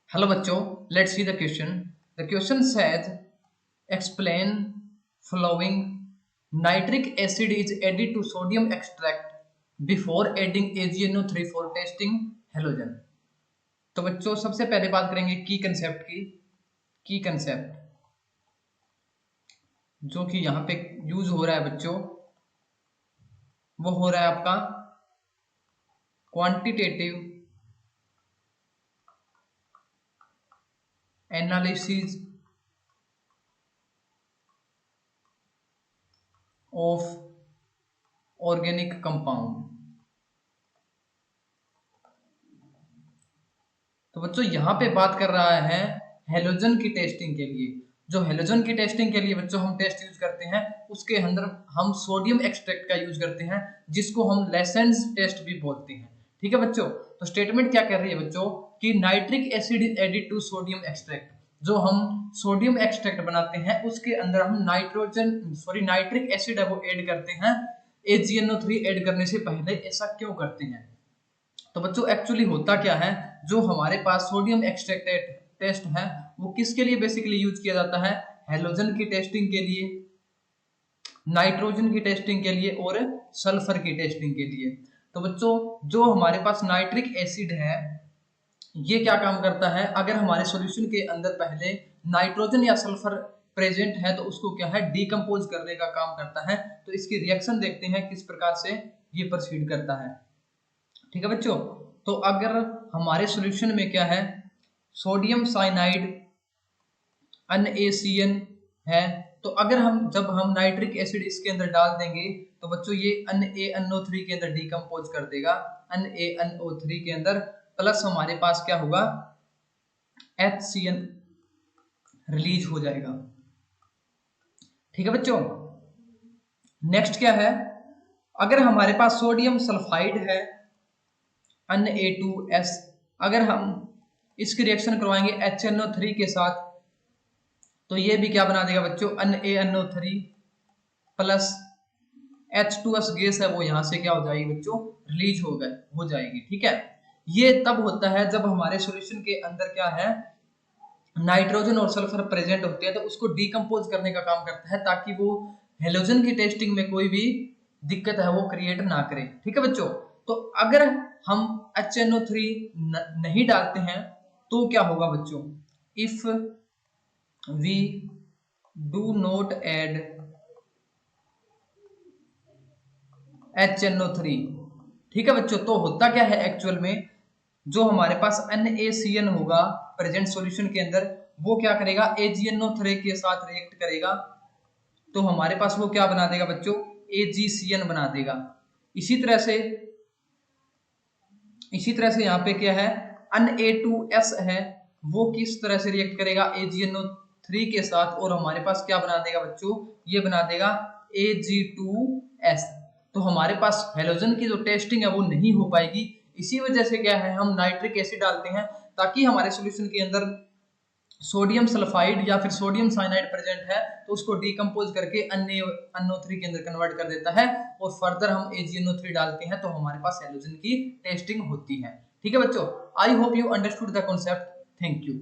Hello bachcho, let's see the question. The question says explain following. Nitric acid is added to sodium extract before adding AgNO3 for testing halogen. तो बच्चों सबसे पहले बात करेंगे की concept की। की कंसेप्ट जो कि यहाँ पे यूज हो रहा है बच्चों, वो हो रहा है आपका quantitative analysis of organic compound. तो बच्चों यहां पे बात कर रहा है हेलोजन की टेस्टिंग के लिए। जो हेलोजन की टेस्टिंग के लिए बच्चों हम टेस्ट यूज करते हैं, उसके अंदर हम सोडियम एक्सट्रैक्ट का यूज करते हैं, जिसको हम लेसेंस टेस्ट भी बोलते हैं। ठीक है बच्चों, तो स्टेटमेंट क्या कर रही है बच्चों कि nitric acid is added to sodium extract. जो हम सोडियम एक्सट्रैक्ट बनाते हैं उसके अंदर हम नाइट्रिक एसिड है वो ऐड करते हैं। AgNO3 ऐड करने से पहले ऐसा क्यों करते हैं? तो बच्चों एक्चुअली होता क्या है, जो हमारे पास सोडियम एक्सट्रैक्ट टेस्ट है वो किसके लिए बेसिकली यूज किया जाता है? हेलोजन की टेस्टिंग के लिए, नाइट्रोजन की टेस्टिंग के लिए और सल्फर की टेस्टिंग के लिए। तो बच्चों जो हमारे पास नाइट्रिक एसिड है ये क्या काम करता है, अगर हमारे सॉल्यूशन के अंदर पहले नाइट्रोजन या सल्फर प्रेजेंट है तो उसको क्या है डिकम्पोज करने का काम करता है। तो इसकी रिएक्शन देखते हैं किस प्रकार से ये प्रोसीड करता है। ठीक है बच्चों, तो अगर हमारे सॉल्यूशन में क्या है सोडियम साइनाइड NaCN है, तो अगर जब हम नाइट्रिक एसिड इसके अंदर डाल देंगे तो बच्चों ये NaNO3 के अंदर डिकम्पोज कर देगा। NaNO3 के अंदर प्लस हमारे पास क्या होगा HCN रिलीज हो जाएगा। ठीक है बच्चों, नेक्स्ट क्या है, अगर हमारे पास सोडियम सल्फाइड है Na2S, अगर हम इसकी रिएक्शन करवाएंगे HNO3 के साथ तो ये भी क्या बना देगा बच्चों NaNO3 प्लस H2S गैस है वो यहां से क्या हो जाएगी बच्चों रिलीज हो जाएगी। ठीक है, ये तब होता है जब हमारे सॉल्यूशन के अंदर क्या है नाइट्रोजन और सल्फर प्रेजेंट होते हैं, तो उसको डिकम्पोज करने का काम करता है ताकि वो हेलोजन की टेस्टिंग में कोई भी दिक्कत है वो क्रिएट ना करे। ठीक है बच्चों, तो अगर हम HNO3 नहीं डालते हैं तो क्या होगा बच्चों, if we do not add HNO3। ठीक है बच्चों, तो होता क्या है एक्चुअल में, जो हमारे पास NaCN होगा प्रेजेंट सॉल्यूशन के अंदर वो क्या करेगा AgNO3 के साथ रिएक्ट करेगा, तो हमारे पास वो क्या बना देगा बच्चों AgCN बना देगा। इसी तरह से यहाँ पे क्या है Na2S है वो किस तरह से रिएक्ट करेगा AgNO3 के साथ और हमारे पास क्या बना देगा बच्चों, ये बना देगा Ag2S। तो हमारे पास हेलोजन की जो टेस्टिंग है वो नहीं हो पाएगी। इसी वजह से क्या है हम नाइट्रिक एसिड डालते हैं ताकि हमारे सॉल्यूशन के अंदर सोडियम सल्फाइड या फिर सोडियम साइनाइड प्रेजेंट है तो उसको डिकम्पोज करके NaNO3 के अंदर कन्वर्ट कर देता है और फर्दर हम AgNO3 डालते हैं तो हमारे पास हेलोजन की टेस्टिंग होती है। ठीक है बच्चों, I hope you understood the concept. Thank you.